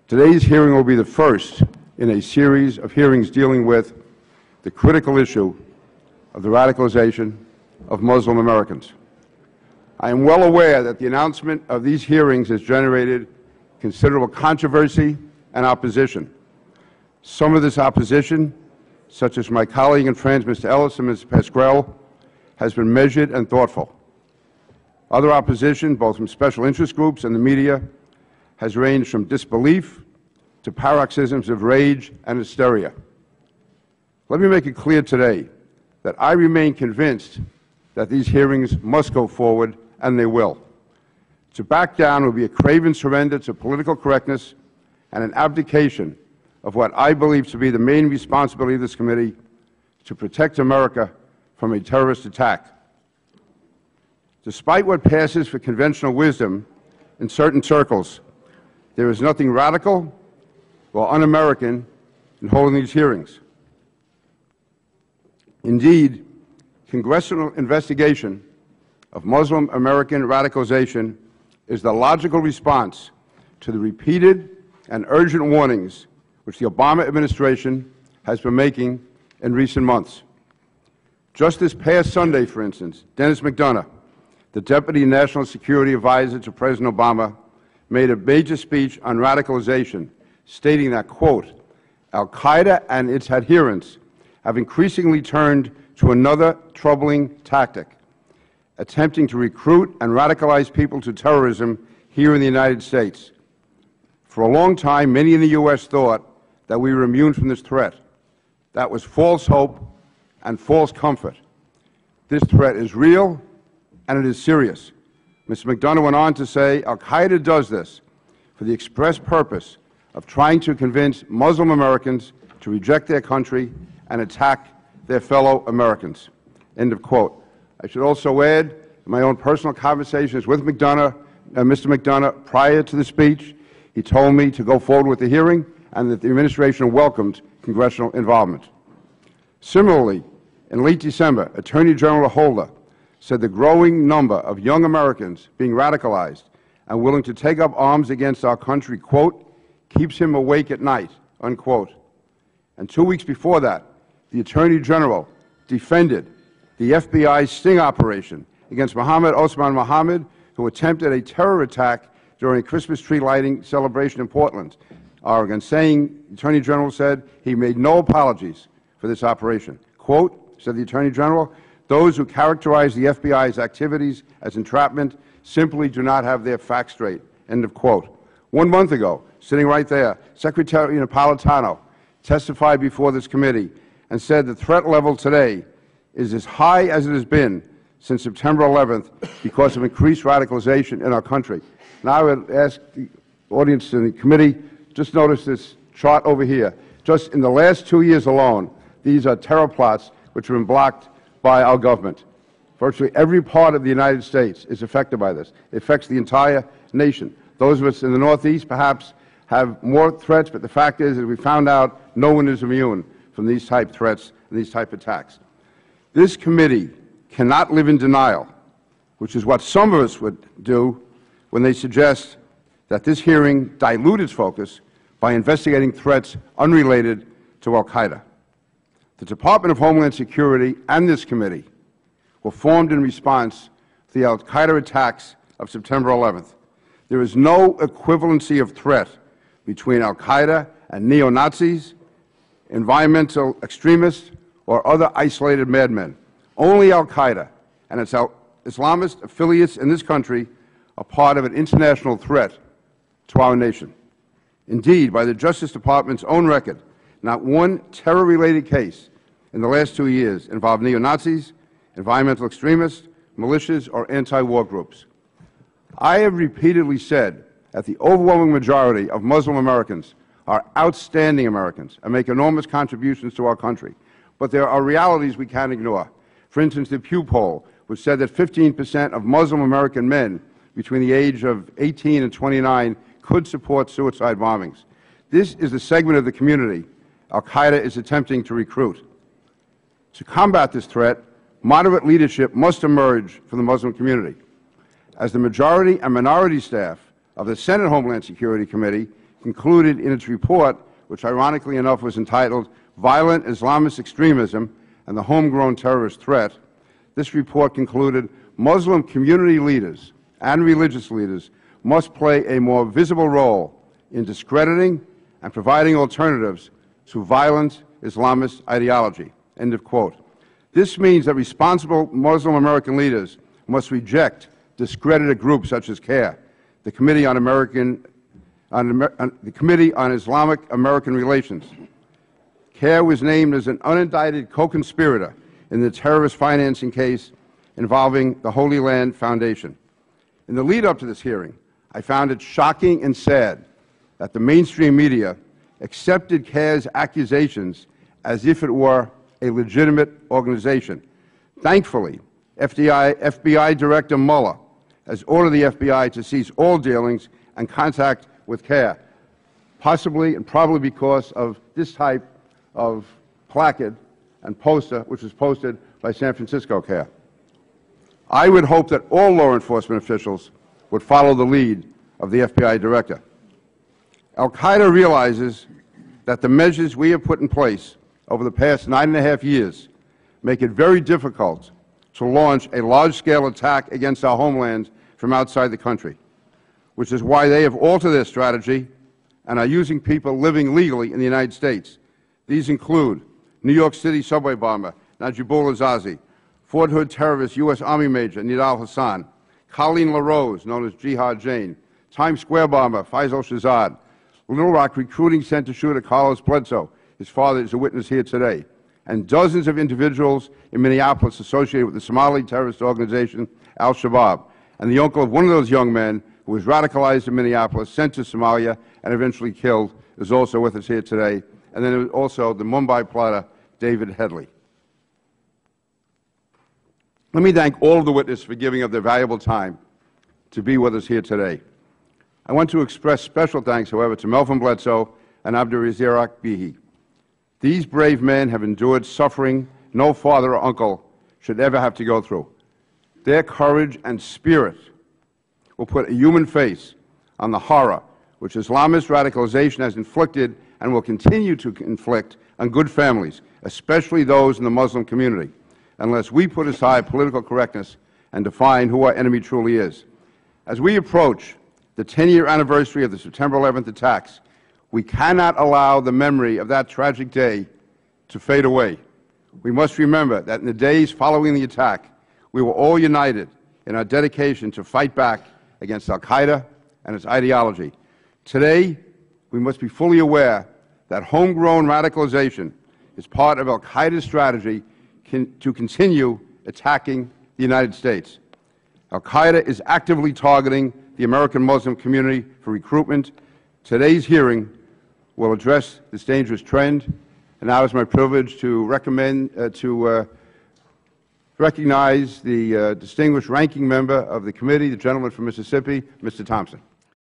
Today's hearing will be the first in a series of hearings dealing with the critical issue of the radicalization of Muslim Americans. I am well aware that the announcement of these hearings has generated considerable controversy and opposition. Some of this opposition, such as my colleague and friends Mr. Ellis and Mr. Pasquale, has been measured and thoughtful. Other opposition, both from special interest groups and the media, has ranged from disbelief to paroxysms of rage and hysteria. Let me make it clear today that I remain convinced that these hearings must go forward, and they will. To back down would be a craven surrender to political correctness and an abdication of what I believe to be the main responsibility of this committee, to protect America from a terrorist attack. Despite what passes for conventional wisdom in certain circles, there is nothing radical or un-American in holding these hearings. Indeed, congressional investigation of Muslim American radicalization is the logical response to the repeated and urgent warnings which the Obama administration has been making in recent months. Just this past Sunday, for instance, Dennis McDonough, the Deputy National Security Advisor to President Obama, made a major speech on radicalization, stating that, quote, Al-Qaeda and its adherents have increasingly turned to another troubling tactic, attempting to recruit and radicalize people to terrorism here in the United States. For a long time, many in the U.S. thought that we were immune from this threat. That was false hope and false comfort. This threat is real, and it is serious. Mr. McDonough went on to say, Al-Qaeda does this for the express purpose of trying to convince Muslim Americans to reject their country and attack their fellow Americans. End of quote. I should also add, in my own personal conversations with Mr. McDonough prior to the speech, he told me to go forward with the hearing and that the administration welcomed congressional involvement. Similarly, in late December, Attorney General Holder said the growing number of young Americans being radicalized and willing to take up arms against our country, quote, keeps him awake at night, unquote. And 2 weeks before that, the Attorney General defended the FBI's sting operation against Mohammed Osman Mohammed, who attempted a terror attack during a Christmas tree lighting celebration in Portland, Oregon, saying, the Attorney General said, he made no apologies for this operation. Quote, said the Attorney General, those who characterize the FBI's activities as entrapment simply do not have their facts straight, end of quote. 1 month ago, sitting right there, Secretary Napolitano testified before this committee and said the threat level today is as high as it has been since September 11th because of increased radicalization in our country. Now I would ask the audience and the committee, just notice this chart over here. Just in the last 2 years alone, these are terror plots which have been blocked by our government. Virtually every part of the United States is affected by this. It affects the entire nation. Those of us in the Northeast perhaps have more threats, but the fact is that we found out no one is immune from these type threats and these type attacks. This committee cannot live in denial, which is what some of us would do when they suggest that this hearing dilute its focus by investigating threats unrelated to Al-Qaeda. The Department of Homeland Security and this committee were formed in response to the Al-Qaeda attacks of September 11th. There is no equivalency of threat between Al-Qaeda and neo-Nazis, environmental extremists, or other isolated madmen. Only Al-Qaeda and its Islamist affiliates in this country are part of an international threat to our nation. Indeed, by the Justice Department's own record, not one terror-related case in the last 2 years involved neo-Nazis, environmental extremists, militias, or anti-war groups. I have repeatedly said that the overwhelming majority of Muslim Americans are outstanding Americans and make enormous contributions to our country. But there are realities we can't ignore. For instance, the Pew poll, which said that 15% of Muslim American men between the age of 18 and 29 could support suicide bombings. This is the segment of the community Al-Qaeda is attempting to recruit. To combat this threat, moderate leadership must emerge from the Muslim community. As the majority and minority staff of the Senate Homeland Security Committee concluded in its report, which ironically enough was entitled Violent Islamist Extremism and the Homegrown Terrorist Threat, this report concluded Muslim community leaders and religious leaders must play a more visible role in discrediting and providing alternatives to violent Islamist ideology. End of quote. This means that responsible Muslim American leaders must reject discredited groups such as CARE, the Committee on Islamic American Relations. CARE was named as an unindicted co-conspirator in the terrorist financing case involving the Holy Land Foundation. In the lead-up to this hearing, I found it shocking and sad that the mainstream media accepted CARE's accusations as if it were a legitimate organization. Thankfully, FBI Director Mueller has ordered the FBI to cease all dealings and contact with CARE, possibly and probably because of this type of placard and poster which was posted by San Francisco CARE. I would hope that all law enforcement officials would follow the lead of the FBI Director. Al-Qaeda realizes that the measures we have put in place over the past 9.5 years make it very difficult to launch a large-scale attack against our homeland from outside the country, which is why they have altered their strategy and are using people living legally in the United States. These include New York City subway bomber Najibullah Azazi, Fort Hood terrorist U.S. Army Major Nidal Hassan, Colleen LaRose, known as Jihad Jane, Times Square bomber Faisal Shahzad, Little Rock recruiting center shooter Carlos Bledsoe, his father is a witness here today, and dozens of individuals in Minneapolis associated with the Somali terrorist organization Al-Shabaab, and the uncle of one of those young men who was radicalized in Minneapolis, sent to Somalia, and eventually killed, is also with us here today. And then there was also the Mumbai plotter, David Headley. Let me thank all of the witnesses for giving up their valuable time to be with us here today. I want to express special thanks, however, to Melvin Bledsoe and Abdulrazak Bihi. These brave men have endured suffering no father or uncle should ever have to go through. Their courage and spirit will put a human face on the horror which Islamist radicalization has inflicted and will continue to inflict on good families, especially those in the Muslim community, unless we put aside political correctness and define who our enemy truly is. As we approach the 10-year anniversary of the September 11th attacks, we cannot allow the memory of that tragic day to fade away. We must remember that in the days following the attack, we were all united in our dedication to fight back against Al-Qaeda and its ideology. Today, we must be fully aware that homegrown radicalization is part of Al-Qaeda's strategy to continue attacking the United States. Al-Qaeda is actively targeting the American Muslim community for recruitment. Today's hearing will address this dangerous trend, and now it's my privilege to recognize the distinguished ranking member of the committee, the gentleman from Mississippi, Mr. Thompson.